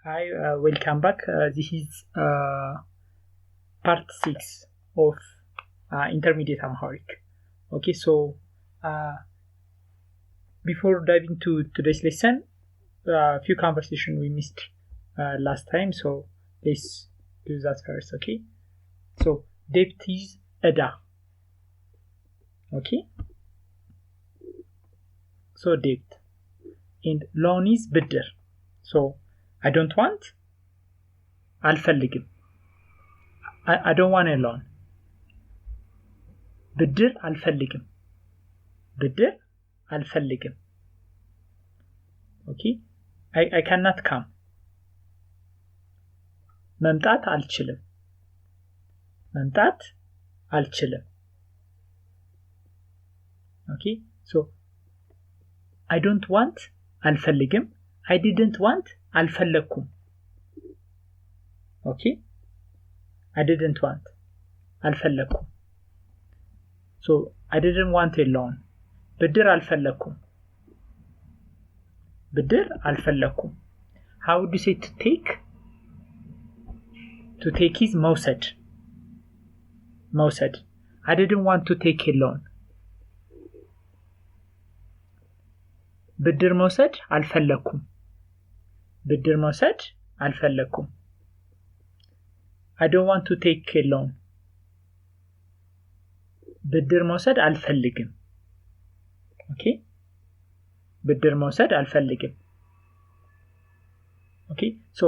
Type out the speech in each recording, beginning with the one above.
Hi, welcome back. This is part 6 of intermediate Amharic. Okay, so before diving to today's lesson, a few conversations we missed last time, so let's do that first. Okay, so debt is ዕዳ. Okay, so debt, and loan is ብድር. So I don't want, አልፈልግም. I don't want a loan. ብድር አልፈልግም. ብድር አልፈልግም. Okay, I cannot come. መምጣት አልችልም. መምጣት አልችልም. Okay, so I don't want, አልፈልግም. I didn't want, አልፈለኩም. Okay, I didn't want, አልፈለኩም. So I didn't want a loan. ብድር አልፈለኩም. ብድር አልፈለኩም. How would you say to take? To take is መውሰድ. መውሰድ. I didn't want to take a loan. ብድር መውሰድ አልፈለኩም. ብድር መውሰድ አልፈለኩም. I don't want to take a loan. ብድር መውሰድ አልፈልግም. Okay, ብድር መውሰድ አልፈልግም. Okay, so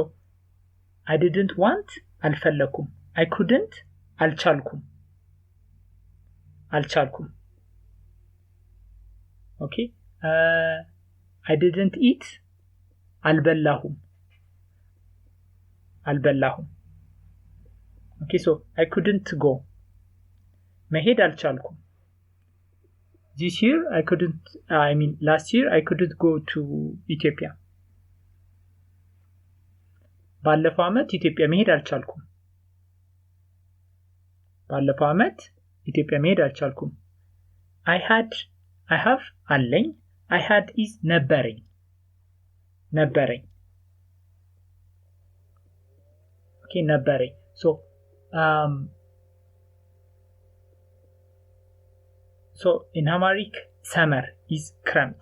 I didn't want, አልፈለኩም. I couldn't, አልቻልኩም. አልቻልኩም. Okay, I didn't eat, አልበላሁም. አልበላሁም. Okay, so I couldn't go. መሄድ አልቻልኩም. This year I couldn't, last year I couldn't go to Ethiopia. ባለፈው ዓመት ኢትዮጵያ መሄድ አልቻልኩም. ባለፈው ዓመት ኢትዮጵያ መሄድ አልቻልኩም. I have, አለኝ. I had is ነበረኝ. ነበረኝ. Okay, ነበረኝ. So in Amharic, summer is ክረምት.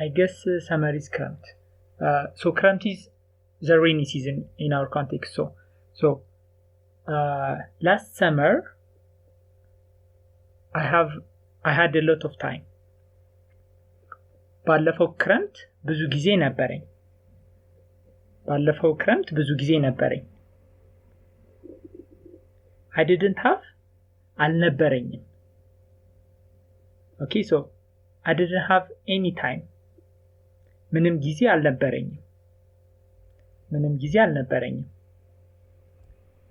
I guess summer is ክረምት. So ክረምት is the rainy season in our context. So last summer I had a lot of time. ባለፈው ክረምት ብዙ ጊዜ ነበረኝ. ባለፈው ክረምት ብዙ ጊዜ ነበረኝ. I didn't have, አልነበረኝም. Okay, so I didn't have any time. ምንም ጊዜ አልነበረኝም. ምንም ጊዜ አልነበረኝም.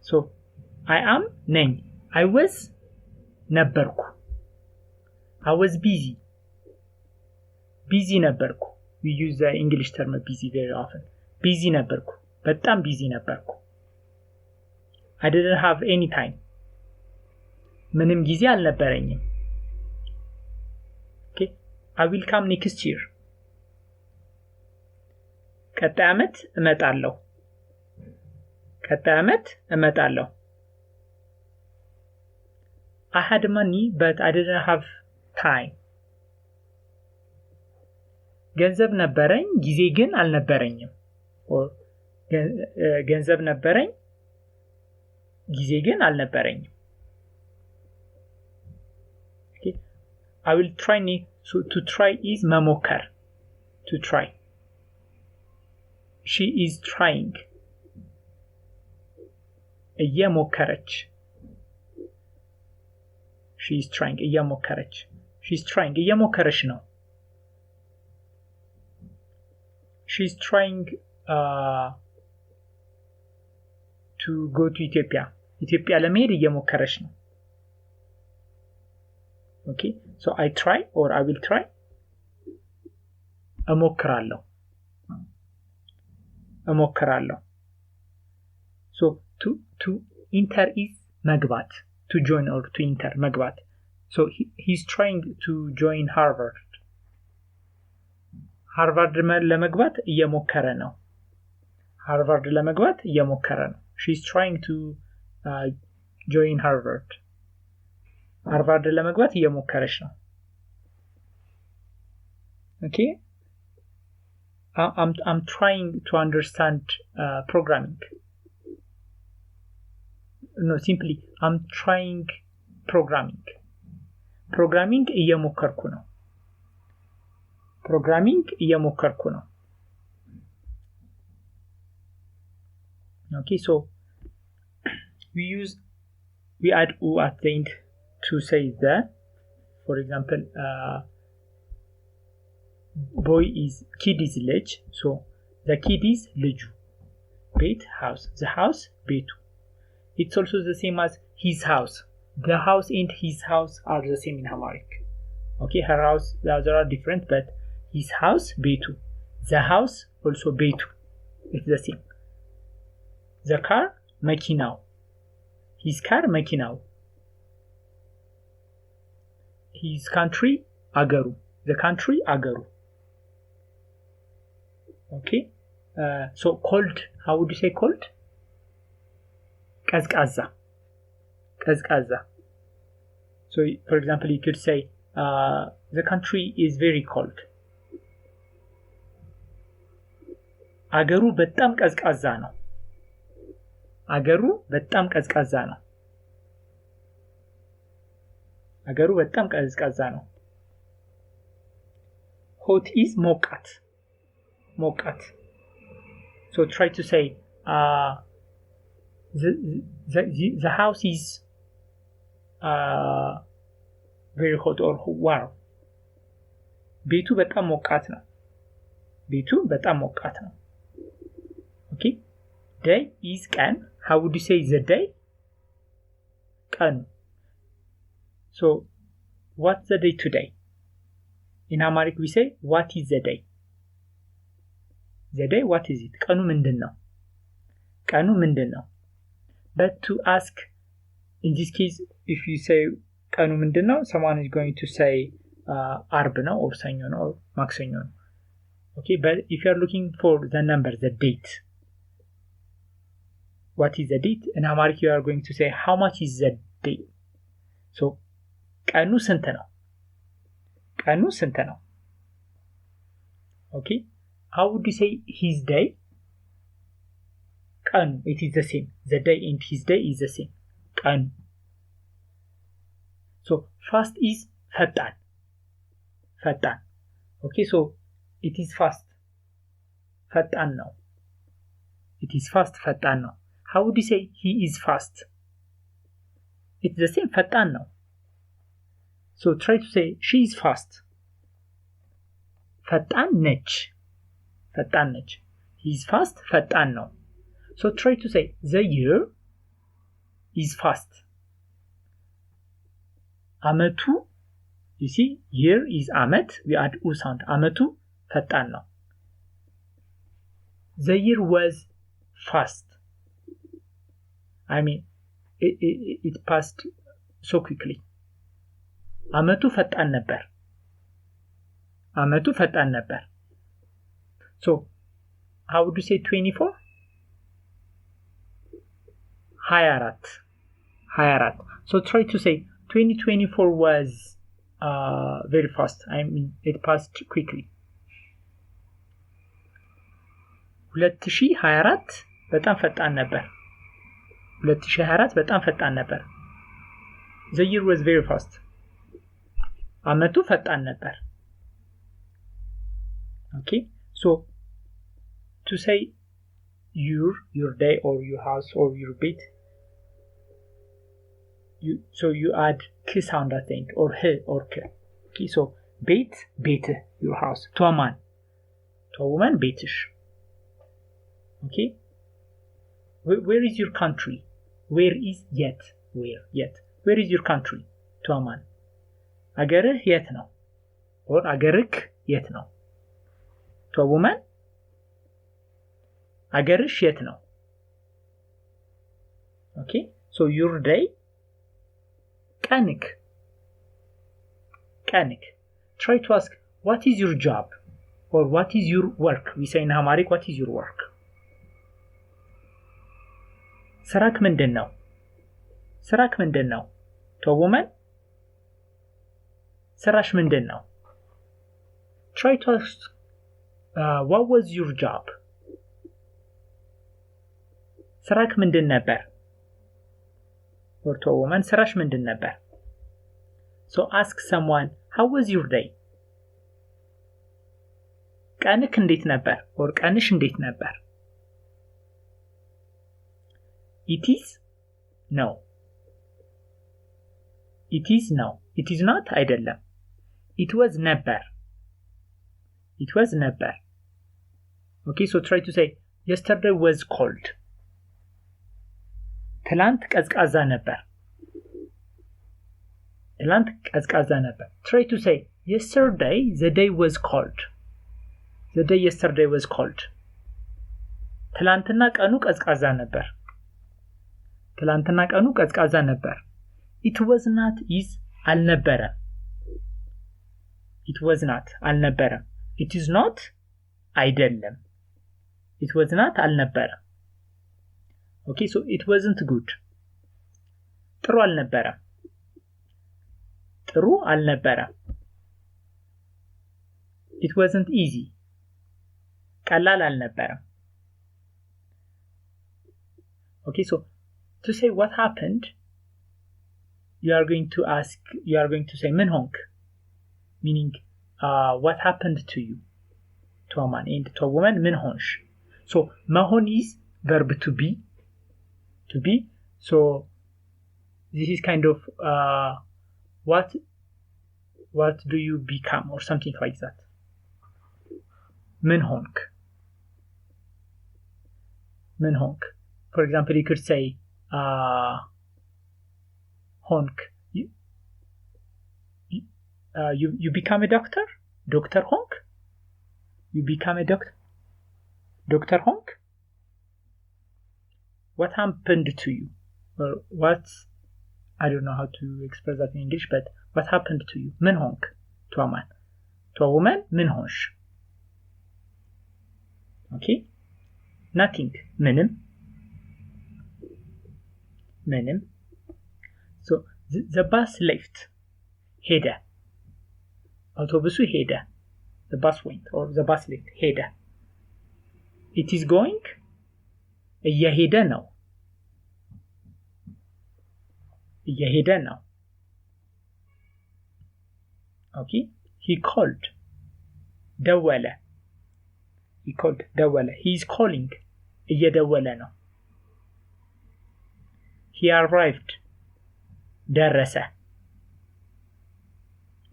So I am, ነኝ. I was, ነበርኩ. I was busy. busy ነበርኩ. We use the English term busy very often. busy ነበርኩ. በጣም busy ነበርኩ. I didn't have any time. ምንም ጊዜ አልነበረኝም. Okay, I will come next year. ቀጣይ ዓመት እመጣለሁ. ቀጣይ ዓመት እመጣለሁ. I had money but I didn't have time. ገንዘብ ነበረኝ ጊዜ ግን አልነበረኝም. ገንዘብ ነበረኝ ጊዜ ግን አልነበረኝም. Okay, I will try. So to try is መሞከር. To try. She is trying. እየሞከረች. She is trying. እየሞከረች. She is trying. እየሞከረች ነው. She is trying to go to Ethiopia. ኢትዮጵያ ለመሄድ እየሞከረች ነው. Okay, so I try or I will try. እሞክራለሁ. እሞክራለሁ. So to enter is መግባት. To join or to enter መግባት. So he's trying to join Harvard. ሃርቫርድ ለመግባት እየሞከረ ነው. ሃርቫርድ ለመግባት እየሞከረ ነው she's trying to join Harvard ሃርቫርድ ለመግባት እየሞከረች ነው okay I'm trying to understand programming no simply I'm trying programming እየሞከርኩ ነው okay so we add u at the end to say that for example kid is ልጅ so the kid is ልጁ ቤት house the house ቤቱ it's also the same as his house the house and his house are the same in Amharic okay her house the other are different but his house ቤቱ the house also ቤቱ it's the same the car መኪናው his car መኪናው his country አገሩ the country አገሩ okay so cold how would you say cold ቀዝቃዛ so for example you could say the country is very cold አገሩ በጣም ቀዝቃዛ ነው hot is ሞቃት so try to say the house is very hot or warm ቤቱ በጣም ሞቃት ነው okay day is ቀን how would you say the day ቀን so what's the day today in Amharic we say what is the day what is it ቀኑ ምንድነው but to ask in this case if you say ቀኑ ምንድነው someone is going to say አርብ ነው or ሰኞ ነው or ማክሰኞ ነው okay but if you are looking for the number the date what is the date in Amharic you are going to say how much is the day so ቀኑ ስንት ነው okay how would you say his day ቀኑ it is the same the day and his day is the same ቀኑ so fast is ፈጣን okay so it is fast ፈጣን ነው how would you say he is fast it's the same ፈጣን ነው so try to say she is fast ፈጣን ነች he is fast ፈጣን ነው so try to say the year is fast አመቱ you see year is አመት we add u sound አመቱ ፈጣን ነው the year was fast I mean it passed so quickly አመቱ ፈጣን ነበር so how would you say 24 24 so try to say 2024 was very fast I mean it passed quickly 2024 በጣም ፈጣን ነበር the year was very fast አመቱ ፈጣን ነበር okay so to say your day or your house or your bed you add k sound I think or he or k okay so ቤት your house to a woman ቤትሽ okay where is your country where is yet where is your country to a man አገርህ የት ነው or አገርክ የት ነው to a woman አገርሽ የት ነው okay so your day ቀንክ try to ask what is your job or what is your work we say in Amharic what is your work ስራክ ምንድነው? ስራክ ምንድነው? to a woman ስራሽ ምንድነው? try to ask what was your job? ስራክ ምንድን ነበር? or to a woman ስራሽ ምንድን ነበር? so ask someone how was your day? ቀንክ እንዴት ነበር? or ቀንሽ እንዴት ነበር? it is no. it is no. it is not አይደለም. it was ነበር. it was ነበር. okay, so try to say yesterday was cold. ትላንት ቀዝቃዛ ነበር. ትላንት ቀዝቃዛ ነበር. try to say yesterday the day was cold. the day yesterday was cold. ትላንትና ቀኑ ቀዝቃዛ ነበር. ትላንትና ቀኑ ቀዝቃዛ ነበር. it was not is አልነበረም. it was not አልነበረም. it is not አይደለም. it was not አልነበረም. okay, so it wasn't good. ጥሩ አልነበረም. ጥሩ አልነበረም. it wasn't easy. ቀላል አልነበረም. okay, so to say what happened, you are going to say ምን ሆንክ? meaning what happened to you, to a man, and to a woman ምን ሆንሽ? so መሆን is verb to be. so this is kind of what do you become or something like that. ምን ሆንክ? ምን ሆንክ? for example, you could say ሆንክ, you become a doctor? doctor ሆንክ? you become a doctor ሆንክ? what happened to you? or what, I don't know how to express that in English, but what happened to you? ምን ሆንክ? to a man. to a woman ምን ሆንሽ? okay, nothing ምንም. ምንም. so the bus left ሄደ. አውቶቡሱ ሄደ. the bus went or the bus left ሄደ. it is going እየሄደ ነው. እየሄደ ነው. okay, he called ደወለ. he called ደወለ. he is calling እየደወለ ነው. he arrived ደረሰ.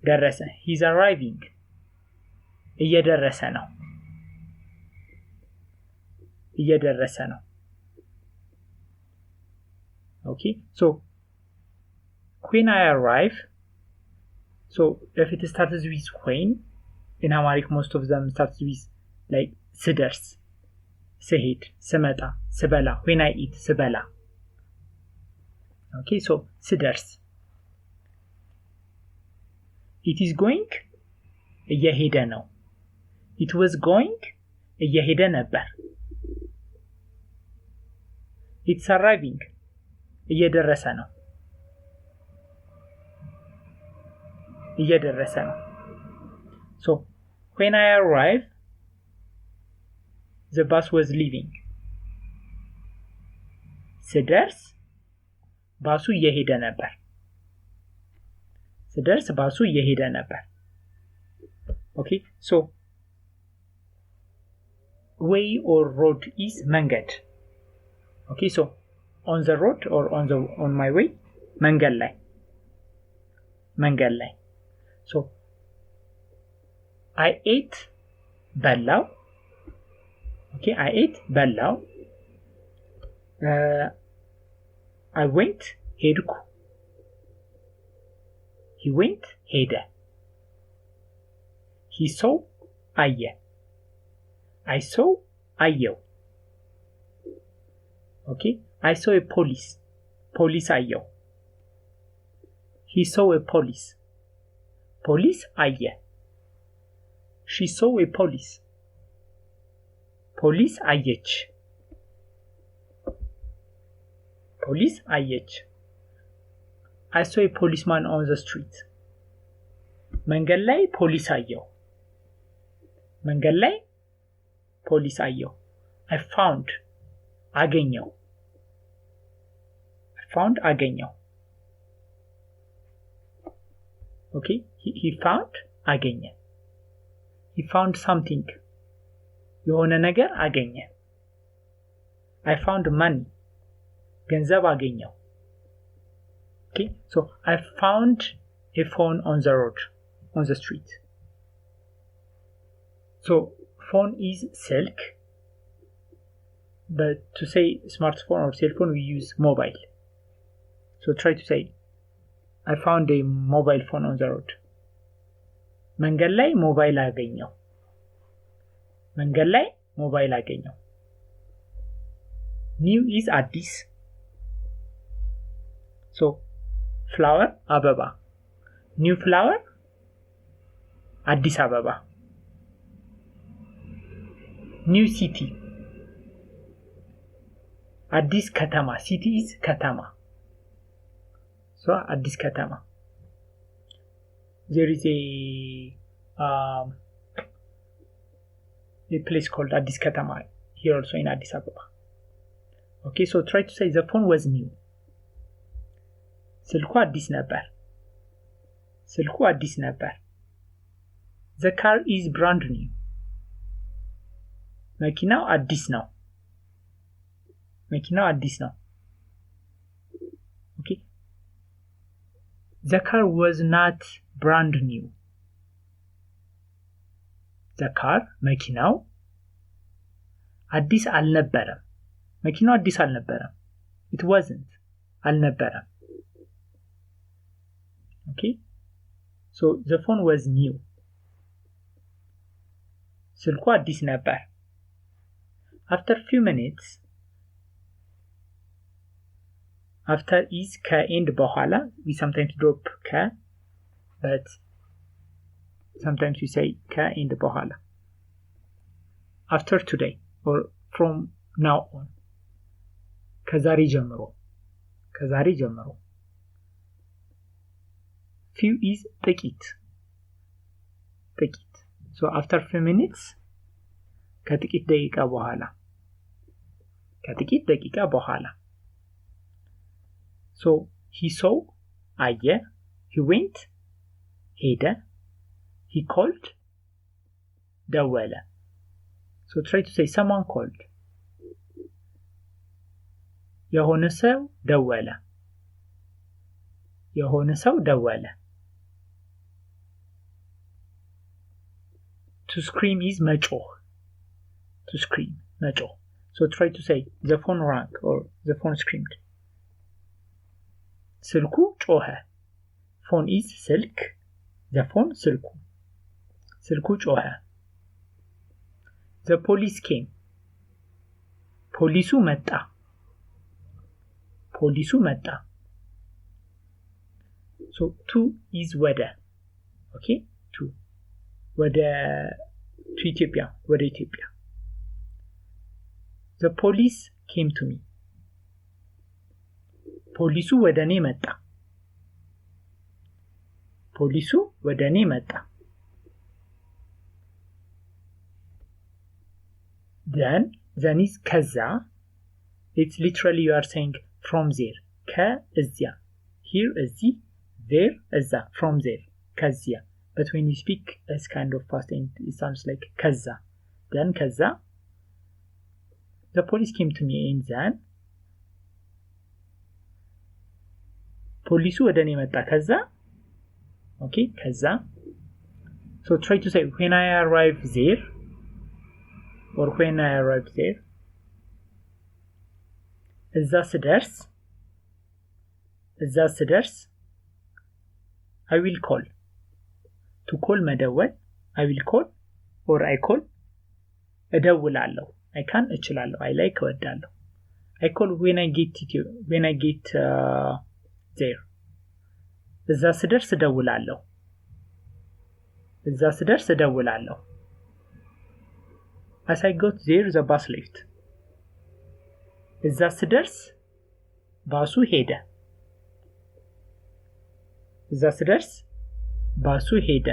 ደረሰ. he is arriving እየደረሰ ነው. እየደረሰ ነው. okay, so when I arrive, so if it starts with when, in Amharic most of them starts with like ስደርስ፣ ስሄድ፣ ስመጣ፣ ስበላ. when I eat ስበላ. okay, so ስደርስ. it is going እየሄደ ነው. it was going እየሄደ ነበር. it's arriving እየደረሰ ነው. እየደረሰ ነው. so when I arrive, the bus was leaving. ስደርስ ባሱ እየሄደ ነበር. ስደርስ ባሱ እየሄደ ነበር. okay, so way or road is መንገድ. okay, so on the road or on my way, መንገድ ላይ. መንገድ ላይ. so I ate በላው. okay, I ate በላው. I went ሄድኩ. he went ሄደ. he saw አየ. I saw አየው. okay, I saw a police. police አየው. he saw a police. police አየ. she saw a police. police አየች. ፖሊስ አየች I saw a policeman on the street መንገድ ላይ ፖሊስ አየው መንገድ ላይ ፖሊስ አየው I found አገኘው አገኘው okay he found አገኘ he found something የሆነ ነገር አገኘ I found money ገንዘብ አገኘው okay so I found a phone on the road on the street so phone is ስልክ but to say smartphone or cell phone we use mobile so try to say I found a mobile phone on the road መንገድ ላይ ሞባይል አገኘው መንገድ ላይ ሞባይል አገኘው new is አዲስ so flower አበባ new flower አዲስ አበባ new city አዲስ ከተማ city is ከተማ so አዲስ ከተማ there is a place called Addis Katama here also in Addis Ababa okay so try to say the phone was new ስልኩ አዲስ ነበር the car is brand new መኪናው አዲስ ነው okay the car was not brand new the car መኪናው አዲስ አልነበረም it wasn't አልነበረም okay so the phone was new ስልኩ አዲስ ነበር after few minutes after is ከend በኋላ we sometimes drop but sometimes we say ከend በኋላ after today or from now on ከዛሬ ጀምሮ few is ጥቂት so after few minutes ከጥቂት ደቂቃ በኋላ so he saw አየ he went ሄደ he called ደወለ so try to say someone called የሆነ ሰው ደወለ to scream is መጮህ so try to say the phone rang or the phone screamed ስልኩ ጮኸ phone is ስልክ the phone ስልኩ ጮኸ the police came ፖሊሱ መጣ so to is ወደ okay to ኢትዮጵያ the police came to me ፖሊሱ ወደ እኔ መጣ then is ከዛ it's literally you are saying from there ከእዚያ here እዚህ there እዛ from there ከዚያ but when you speak as kind of past tense it sounds like ከዛ then ከዛ the police came to me and then ፖሊሱ ወደ እኔ መጣ ከዛ okay ከዛ so try to say when I arrive there or when I arrive there እዛ ስደርስ I will call to call መደወል I will call or I call እደውላለሁ I can እችላለሁ I like እወዳለሁ I call when I get there እዛ ስደርስ እደውላለሁ as I got there the bus left እዛ ስደርስ ባሱ ሄደ እዛ ስደርስ ባሱ ሄደ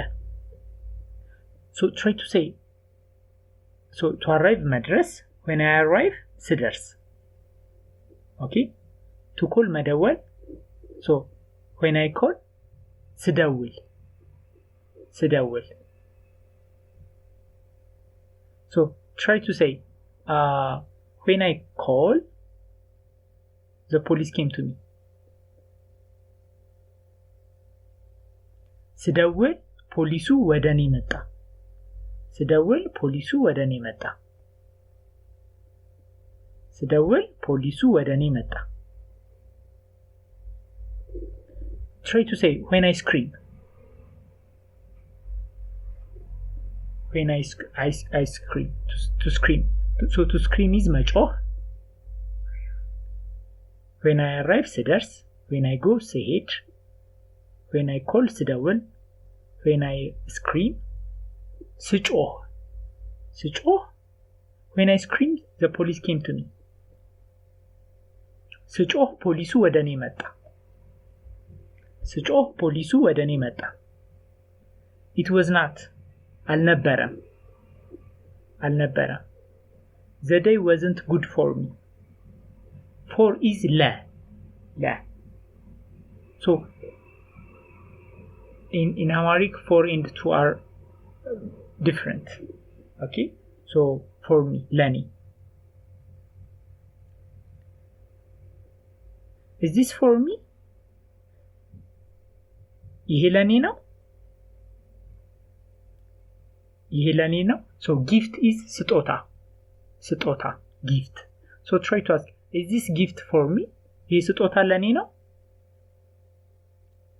so try to say so to arrive መድረስ when I arrive ስደርስ okay to call መደወል so when I call ስደውል so try to say when I call the police came to me ስደውል ፖሊሱ ወደኔ መጣ ስደውል ፖሊሱ ወደኔ መጣ ስደውል ፖሊሱ ወደኔ መጣ try to say when I scream when I scream to scream so to scream is መጮህ when I arrive ስደርስ when I go ስሄድ when I call ስደውል when I scream ስጮህ when I scream the police came to me ስጮህ ፖሊሱ ወደኔ መጣ ስጮህ ፖሊሱ ወደኔ መጣ it was not አልነበረም the day wasn't good for me for is la so in Amharic for and to are different okay so for me lani is this for me ይሄ ለኔ ነው so gift is ስጦታ gift so try to ask is this gift for me ይሄ ስጦታ ለኔ ነው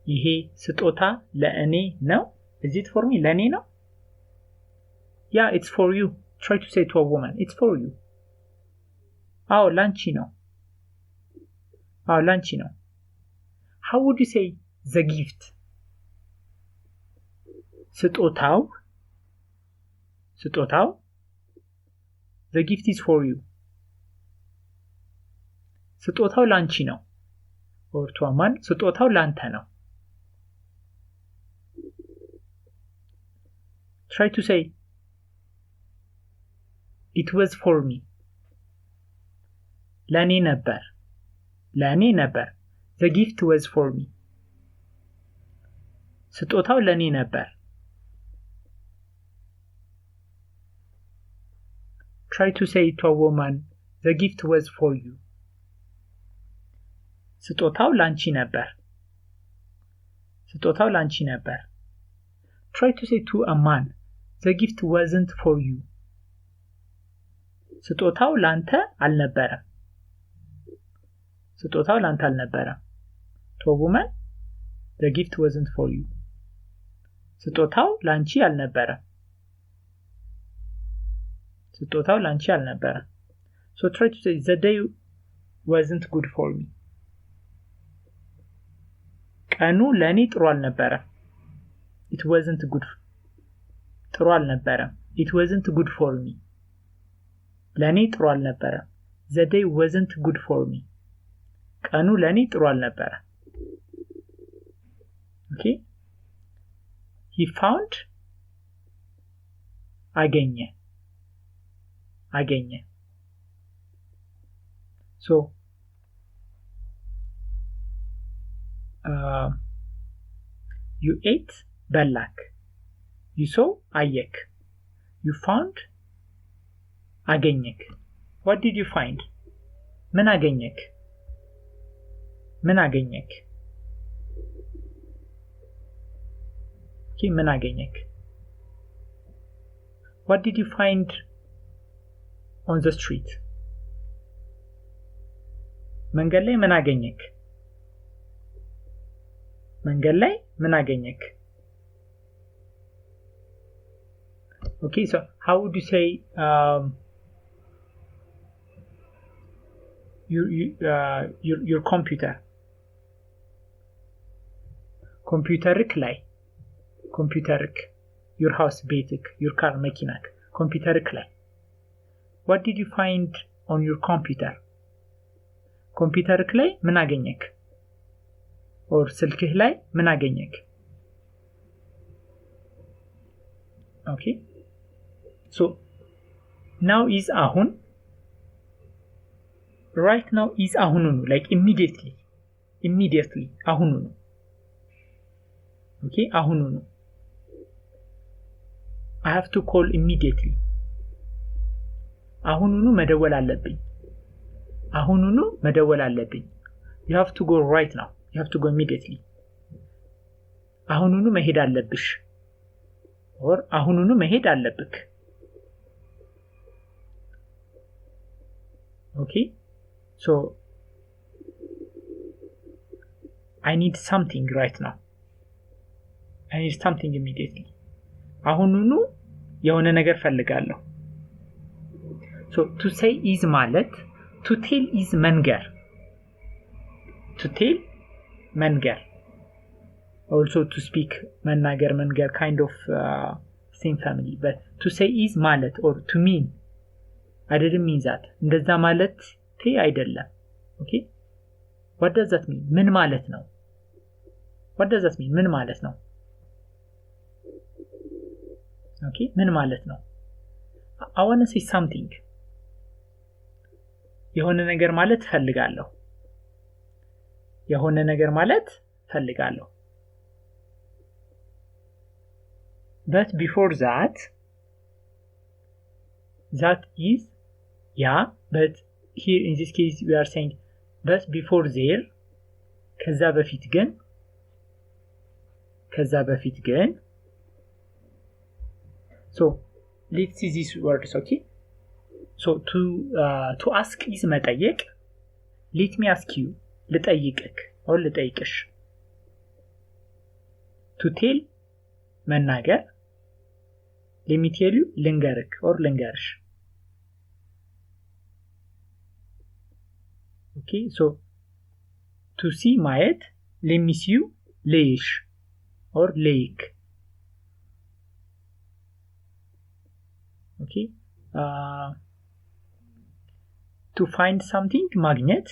ይሄ ስጦታ ለእኔ ነው is it for me ለኔ ነው yeah it's for you try to say to a woman it's for you አዎ ላንቺ ነው how would you say the gift ስጦታው the gift is for you ስጦታው ላንቺ ነው or to a man ስጦታው ላንተ ነው try to say it was for me ለኔ ነበር the gift was for me ስጦታው ለኔ ነበር try to say to a woman the gift was for you ስጦታው ላንቺ ነበር try to say to a man the gift wasn't for you ስጦታው ላንተ አልነበረም to a woman the gift wasn't for you ስጦታው ላንቺ አልነበረም so try to say the day wasn't good for me ቀኑ ለኔ ጥሩ አልነበረም it wasn't good for me ለኔ ጥሩ አልነበረም the day wasn't good for me ቀኑ ለኔ ጥሩ አልነበረም okay he found አገኘ so you ate በላክ you saw አየክ you found አገኘክ what did you find ምን አገኘክ okay ምን አገኘክ what did you find on the street መንገድ ላይ ምን አገኘክ okay so how would you say your computer computerክ your house ቤትክ your car መኪናክ computerክ ላይ what did you find on your computer ኮምፒውተርክ ላይ ምን አገኘክ or ስልክህ ላይ ምን አገኘክ okay so now is አሁን right now is አሁኑ ነው like immediately አሁኑ ነው okay አሁኑ ነው I have to call immediately አሁኑኑ መደወል አለብኝ አሁኑኑ መደወል አለብኝ you have to go right now you have to go immediately አሁኑኑ መሄድ አለብሽ or አሁኑኑ መሄድ አለብክ okay so I need something right now I need something immediately አሁኑኑ የሆነ ነገር ፈልጋለሁ so to say is ማለት to tell is መንገር to tell መንገር also to speak መናገር መንገር kind of same family but to say is ማለት or to mean I didn't mean that እንደዛ ማለት አይደለም okay what does that mean ምን ማለት ነው what does that mean ምን ማለት ነው okay ምን ማለት ነው I want to say something የሆነ ነገር ማለት ፈልጋለሁ የሆነ ነገር ማለት ፈልጋለሁ but before that is yeah but here in this case we are saying but before there ከዛ በፊት ግን so let's see these words okay so to ask is መጠየቅ let me ask you ልጠይቅክ or ልጠይቅሽ to tell መናገር let me tell you ልንገርክ or ልንገርሽ okay so to see ማየት let me see you ልይሽ or ልይክ okay to find something ማግኘት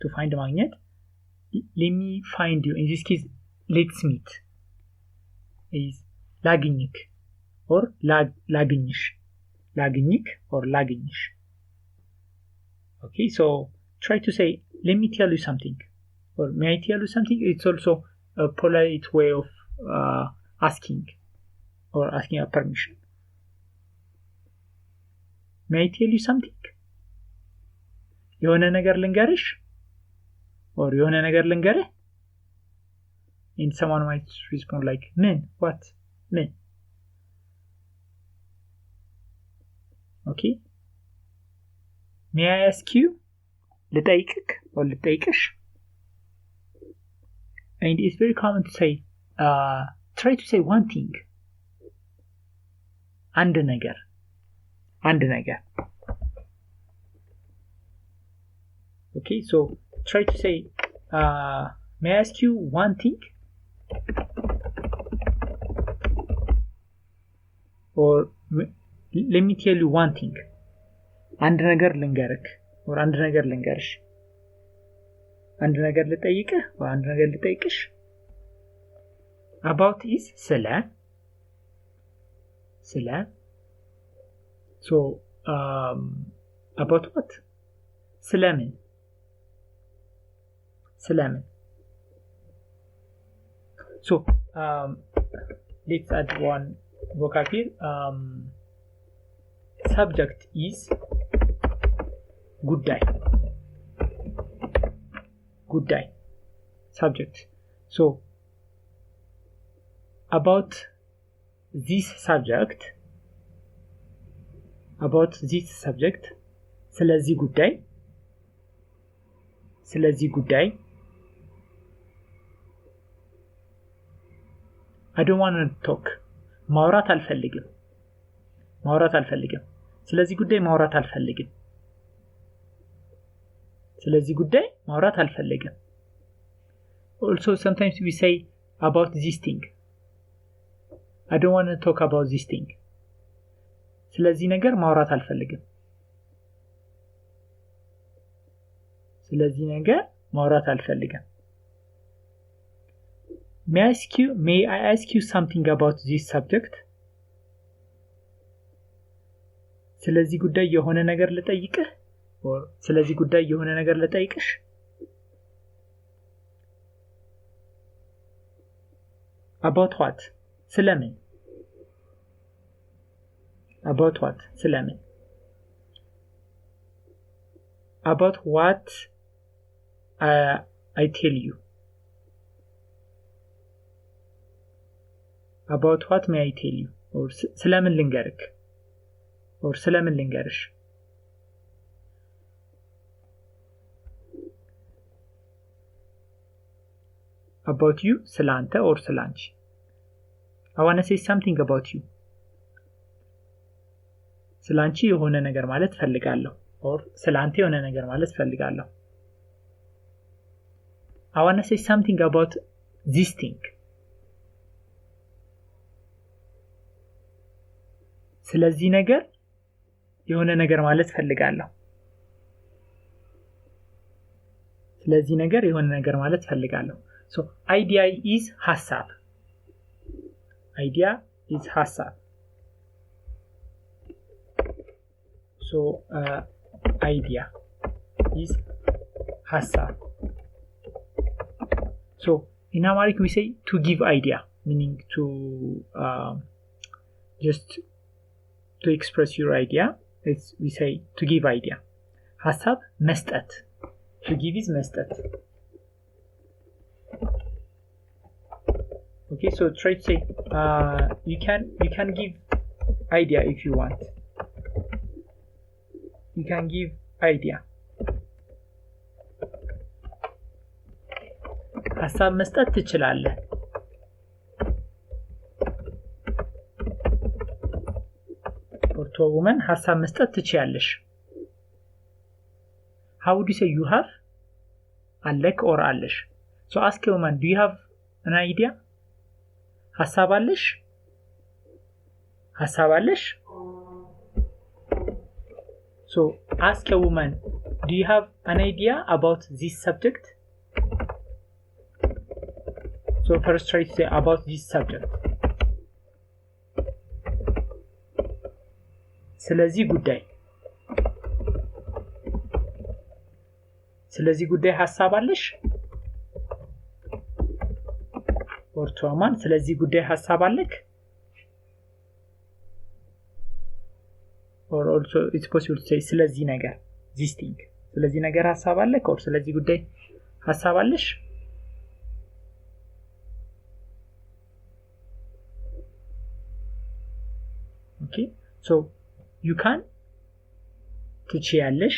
to find ማግኘት let me find you in this case let's meet is ላግኝክ or ላግኝሽ ላግኝክ or ላግኝሽ okay so try to say let me tell you something or may I tell you something it's also a polite way of asking or asking a permission may I tell you something የሆነ ነገር ልንገርሽ or የሆነ ነገር ልንገርህ and someone might respond like ምን what ምን okay may I ask you ልጠይቅክ or ልጠይቅሽ and it's very common to say try to say one thing አንድ ነገር okay so try to say may I ask you one thing or let me tell you one thing አንድ ነገር ልንገርክ or አንድ ነገር ልንገርሽ አንድ ነገር ልጠይቅህ or አንድ ነገር ልጠይቅሽ about is ስለ so about what ስለምን so let's add one vocab here subject is ጉዳይ subject so about this subject ስለዚህ ጉዳይ I don't want to talk ማውራት አልፈልግም ስለዚህ ጉዳይ ማውራት አልፈልግም also sometimes we say about this thing I don't want to talk about this thing ስለዚህ ነገር ማውራት አልፈልግም ስለዚህ ነገር ማውራት አልፈልግም። may I ask you something about this subject? ስለዚህ ጉዳይ የሆነ ነገር ልጠይቅህ or ስለዚህ ጉዳይ የሆነ ነገር ልጠይቅሽ? about what? ስለምን? about what? ስለምን? about what I tell you. about what may I tell you? or ስለምን ልንገርክ or ስለምን ልንገርሽ? about you ስላንተ or ስላንቺ. I want to say something about you. ስላንቺ የሆነ ነገር ማለት ፈልጋለሁ or ስላንተ የሆነ ነገር ማለት ፈልጋለሁ. I want to say something about this thing. ስለዚህ ነገር የሆነ ነገር ማለት ፈልጋለሁ. ስለዚህ ነገር የሆነ ነገር ማለት ፈልጋለሁ. So idea is ሐሳብ. idea is ሐሳብ. So idea is ሐሳብ. So in Amharic we say to give idea, meaning to just to express your idea. We say to give idea. ሐሳብ መስጠት. To give is መስጠት. Okay, so try to say you can give idea if you want. You can give idea. ሐሳብ መስጠት ትችላለህ. or to a woman ሐሳብ መስጠት ትችያለሽ. How would you say you have? አለክ or አለሽ. So ask a woman, do you have an idea? ሐሳብ አለሽ? ሐሳብ አለሽ? So ask a woman, do you have an idea about this subject? So first try to say about this subject. ስለዚህ ጉዳይ. ስለዚህ ጉዳይ ሐሳብ አለሽ? or to a man ስለዚህ ጉዳይ ሐሳብ አለክ? or also it's possible to say ስለዚህ ነገር, this thing. ስለዚህ ነገር ሐሳብ አለክ or ስለዚህ ጉዳይ ሐሳብ አለሽ? Okay, so you can ትችያለሽ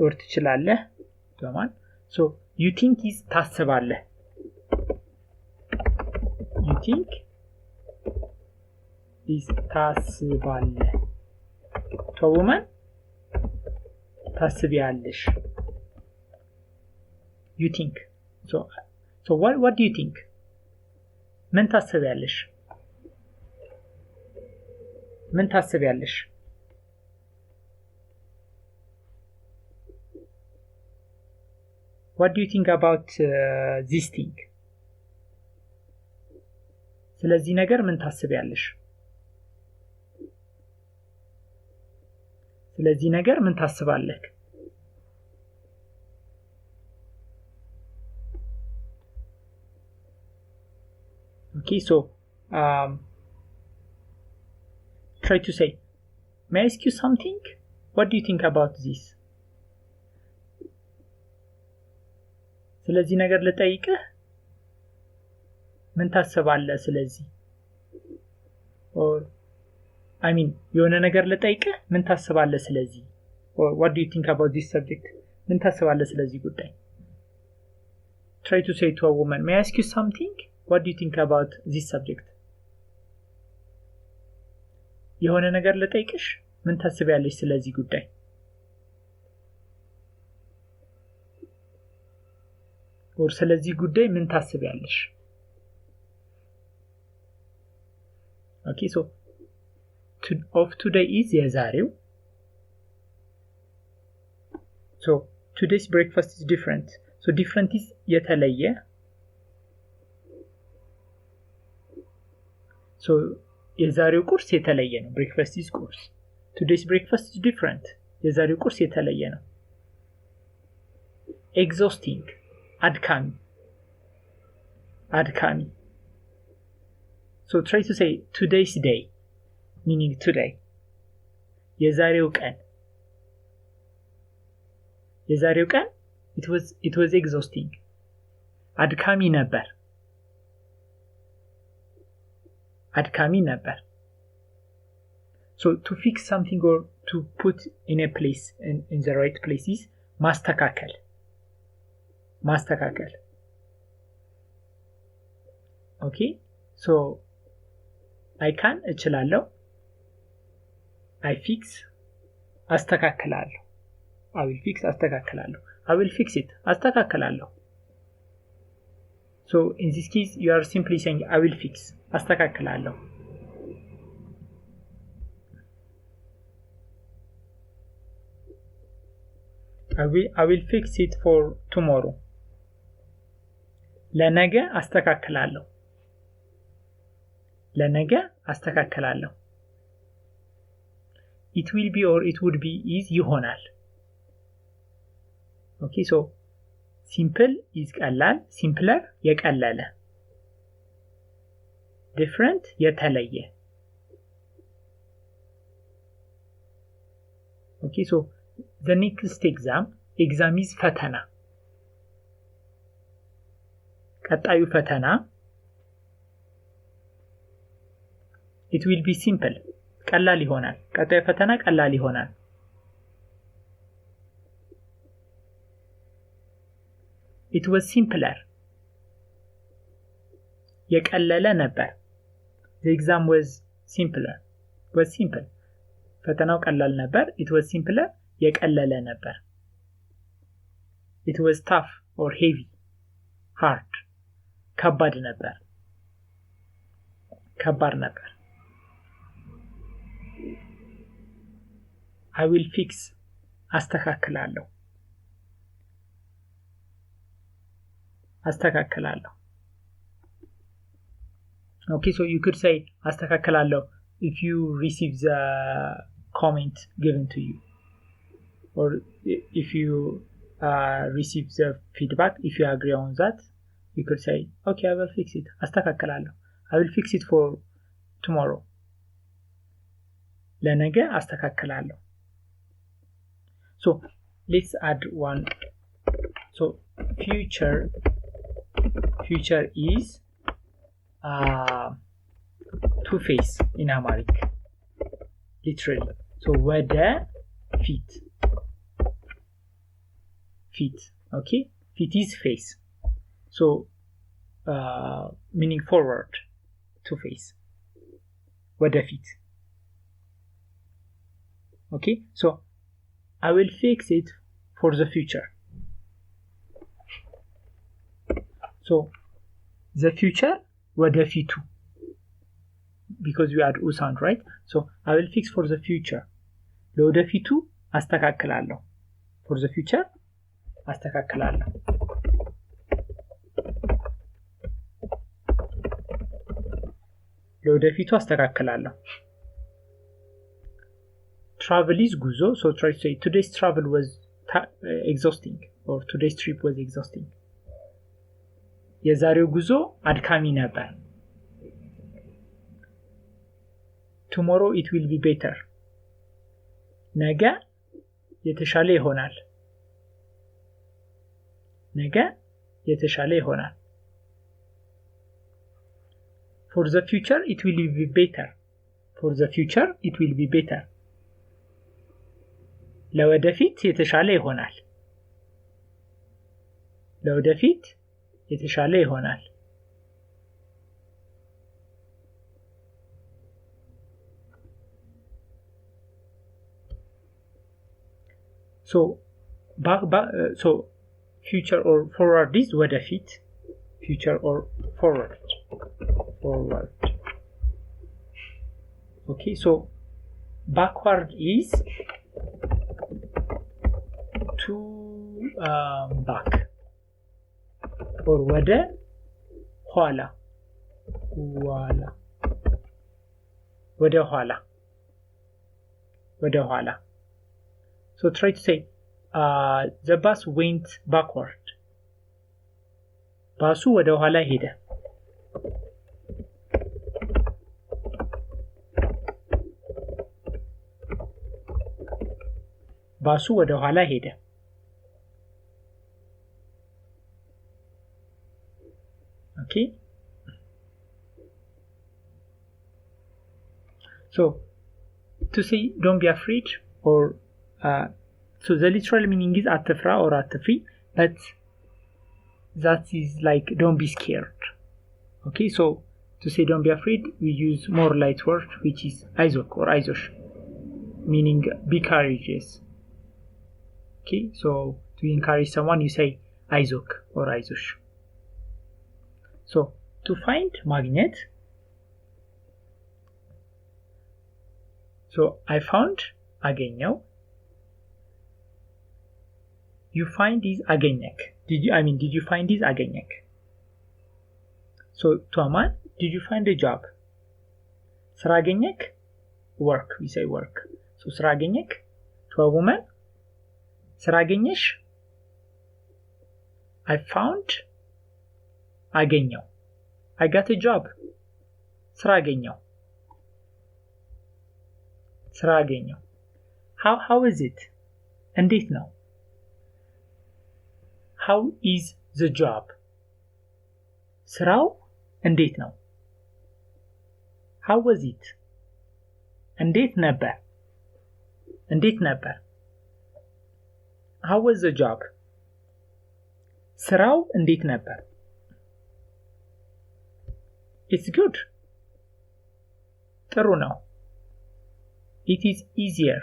or ትችላለህ ለማን. so you think is ታስባለህ. you think is ታስባለህ. to a woman ታስቢያለሽ. you think. so what do you think? ምን ታስቢያለሽ? ምን ታስቢያለሽ? What do you think about this thing? ስለዚህ ነገር ምን ታስቢያለሽ? ስለዚህ ነገር ምን ታስባለህ? Okay, so try to say, may I ask you something? What do you think about this? ስለዚህ ነገር ልጠይቅህ ምን ታስባለህ ስለዚህ? or I mean የሆነ ነገር ልጠይቅህ ምን ታስባለህ ስለዚህ? or what do you think about this subject? ምን ታስባለህ ስለዚህ ጉዳይ? try to say to a woman, may I ask you something? What do you think about this subject? የሆነ ነገር ልጠይቅሽ ምን ታስቢያለሽ ስለዚህ ጉዳይ? or ስለዚህ ጉዳይ ምን ታስቢያለሽ? okay, so of today is የዛሬው. so today's breakfast is different. So different is የተለየ. So የዛሬው ቁርስ የተለየ ነው. breakfast is ቁርስ. Today's breakfast is different. የዛሬው ቁርስ የተለየ ነው. exhausting አድካሚ. So try to say today's day, meaning today. የዛሬው ቀን it was exhausting. አድካሚ ነበር. So to fix something or to put in a place in the right places, ማስተካከል. Okay, so I can እችላለሁ. I fix አስተካክላለሁ. I will fix አስተካክላለሁ. I will fix it አስተካክላለሁ. So in this case you are simply saying I will fix አስተካክላለሁ. I will fix it for tomorrow. ለነገ አስተካክላለሁ. It will be or it would be is ይሆናል. Okay, so simple is ቀላል, simpler የቀለለ, different የተለየ. Okay, so the next exam is ፈተና. ቀጣዩ ፈተና it will be simple ቀላል ይሆናል. ቀጣዩ ፈተና ቀላል ይሆናል. it was simpler የቀለለ ነበር. the exam was simple ፈተናው ቀላል ነበር. it was simpler የቀለለ ነበር. it was tough or heavy hard ከባድ ነበር. I will fix አስተካክላለሁ. Okay, so you could say አስተካክላለሁ if you receive the comment given to you, or if you receive the feedback. If you agree on that, you could say okay, I will fix it አስተካክላለሁ. I will fix it for tomorrow. ለነገ አስተካክላለሁ. So let's add one. So future is two face in Amharic, literally. So ወደ ፊት. Okay, feet is face. So meaning forward, two face, ወደ ፊት. Okay, so I will fix it for the future. So the future ወደፊቱ, because we add u sound, right? So I will fix for the future. ለወደፊቱ አስተካክላለሁ. For the future አስተካክላለሁ. ለወደፊቱ አስተካክላለሁ. travel is ጉዞ. So try to say today's travel was exhausting, or today's trip was exhausting. የዛሬው ጉዞ አድካሚ ነበር. tomorrow it will be better. ነገ የተሻለ ይሆናል. for the future it will be better. ለወደፊት የተሻለ ይሆናል. So so future or forward is ወደፊት. Future or forward. Okay, so backward is to back or ወደ ኋላ ወደ ኋላ so try to say the bus went backward ባሱ ወደ ኋላ ሄደ ባሱ ወደ ኋላ ሄደ okay so to say don't be afraid or so the literal meaning is አትፍራ or አትፍሪ but that is like don't be scared okay so to say don't be afraid we use more light word which is አይዞክ or አይዞሽ meaning be courageous okay so to encourage someone you say አይዞክ or አይዞሽ so to find ማግኘት so I found አገኘው you find is አገኘክ did you find is አገኘክ so to a man did you find a job ስራ አገኘክ work we say work so ስራ አገኘክ to a woman ስራ አገኘሽ I found አገኘው I got a job ስራ አገኘው how is it እንዴት ነው how is the job ስራው እንዴት ነው how was it እንዴት ነበር how was the job ስራው እንዴት ነበር it's good ጥሩ ነው it is easier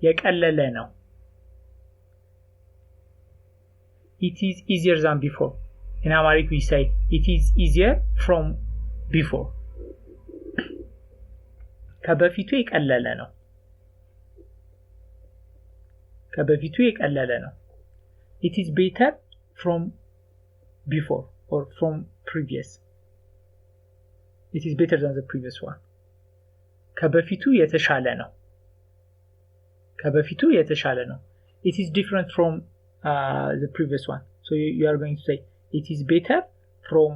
የቀለለ ነው it is easier than before in Amharic we say it is easier from before ከበፊቱ የቀለለ ነው it is better from before or from previous it is better than the previous one ከበፊቱ የተሻለ ነው it is different from the previous one so you are going to say it is better from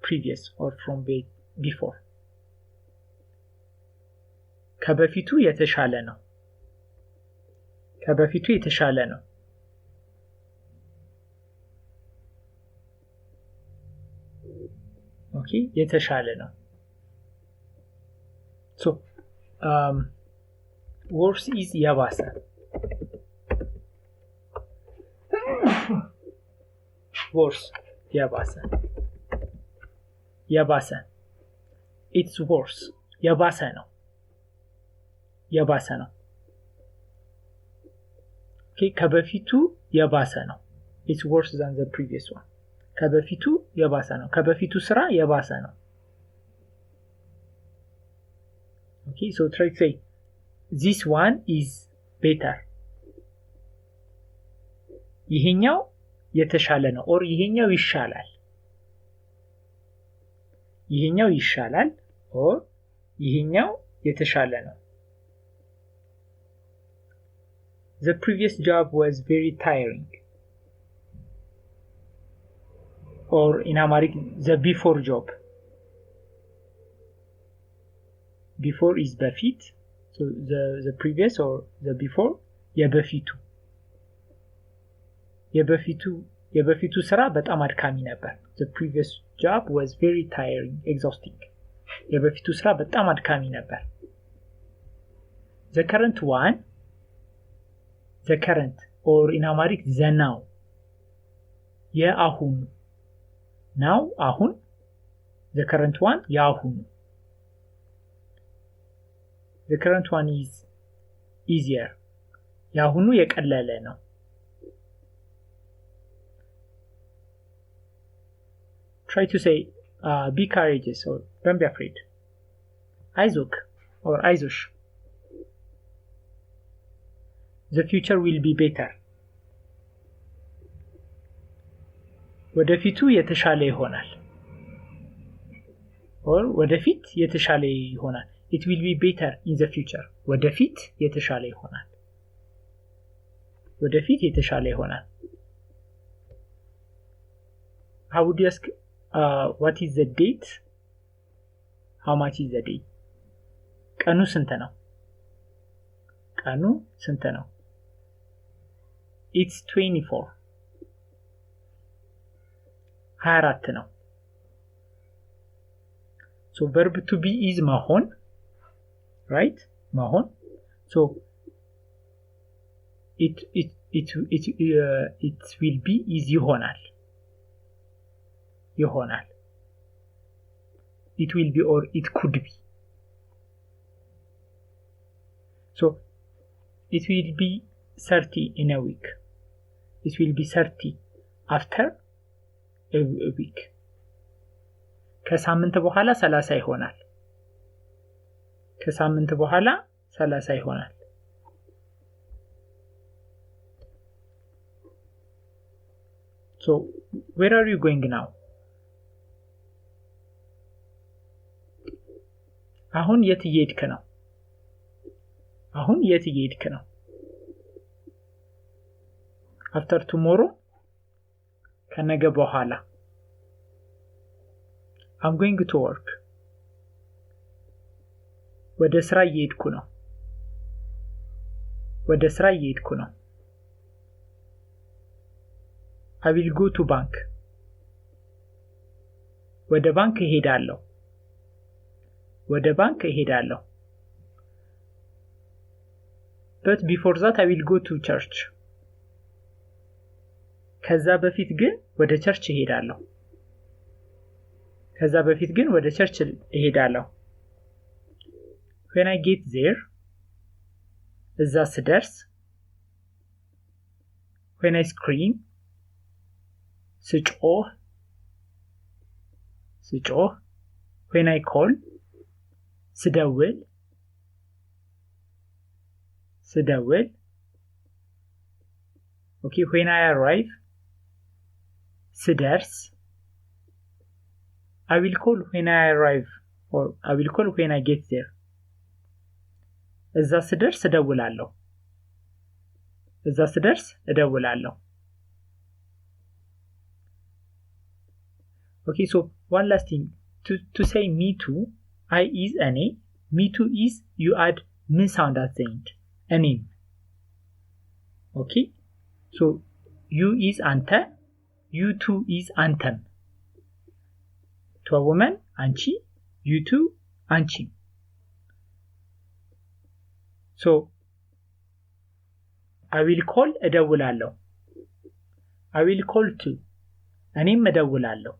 previous or from before ከበፊቱ የተሻለ ነው okay የተሻለ ነው so worse is የባሰ worse የባሰ it's worse የባሰ ነው okay ከበፊቱ የባሰ ነው it's worse than the previous one ከበፊቱ የባሰ ነው ከበፊቱ ስራ የባሰ ነው okay so try to say this one is better ይሄኛው የተሻለ ነው or ይሄኛው ይሻላል or ይሄኛው የተሻለ ነው the previous job was very tiring or in Amharic the before job before is በፊት so the previous or the before የበፊቱ ስራ በጣም አድካሚ ነበር the previous job was very tiring exhausting የበፊቱ ስራ በጣም አድካሚ ነበር the current or in Amharic the now የአሁኑ now አሁን the current one የአሁኑ the current one is easier የአሁኑ የቀለለ ነው try to say be courageous or don't be afraid አይዞክ or አይዞሽ the future will be better ወደፊቱ የተሻለ ይሆናል or ወደፊት የተሻለ ይሆናል it will be better in the future ወደፊት የተሻለ ይሆናል ወደፊት የተሻለ ይሆናል how would you ask what is the date how much is the day ቀኑ ስንት ነው ቀኑ ስንት ነው it's 24 24 ነው so verb to be is መሆን right መሆን so it will be is ይሆናል it will be or it could be so it will be 30 in a week it will be 30 after a week ከሳምንት በኋላ 30 ይሆናል ከሳምንት በኋላ 30 ይሆናል so where are you going now አሁን የት እየሄድክ ነው after tomorrow ከነገ በኋላ I'm going to work ወደ ስራ እየሄድኩ ነው I will go to bank ወደ ባንክ እሄዳለሁ but before that I will go to church ከዛ በፊት ግን ወደ ቸርች እሄዳለሁ when I get there እዛ ስደርስ when I scream ስጮህ when I call ስደውል okay when I arrive ስደርስ I will call when I arrive or I will call when I get there እዛ ስደርስ እደውላለሁ okay so one last thing to say me too I is እኔ me too is you add ምን sound at the end እኔም okay so you is አንተ you too is አንተም to a woman አንቺ you too አንቺ so I will call እደውላለሁ I will call too እኔም እደውላለሁ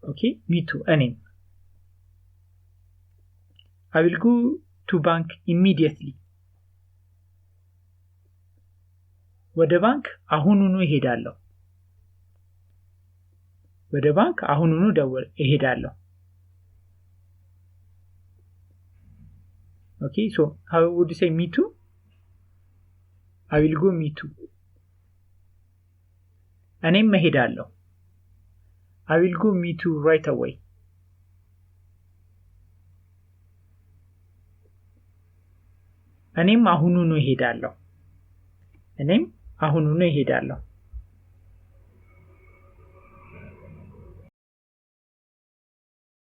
okay me too እኔም I will go to bank immediately ወደ ባንክ አሁኑኑ እሄዳለሁ okay so how would you say me too I will go me too እኔም እሄዳለሁ I will go me too right away እኔም አሁኑኑ እሄዳለሁ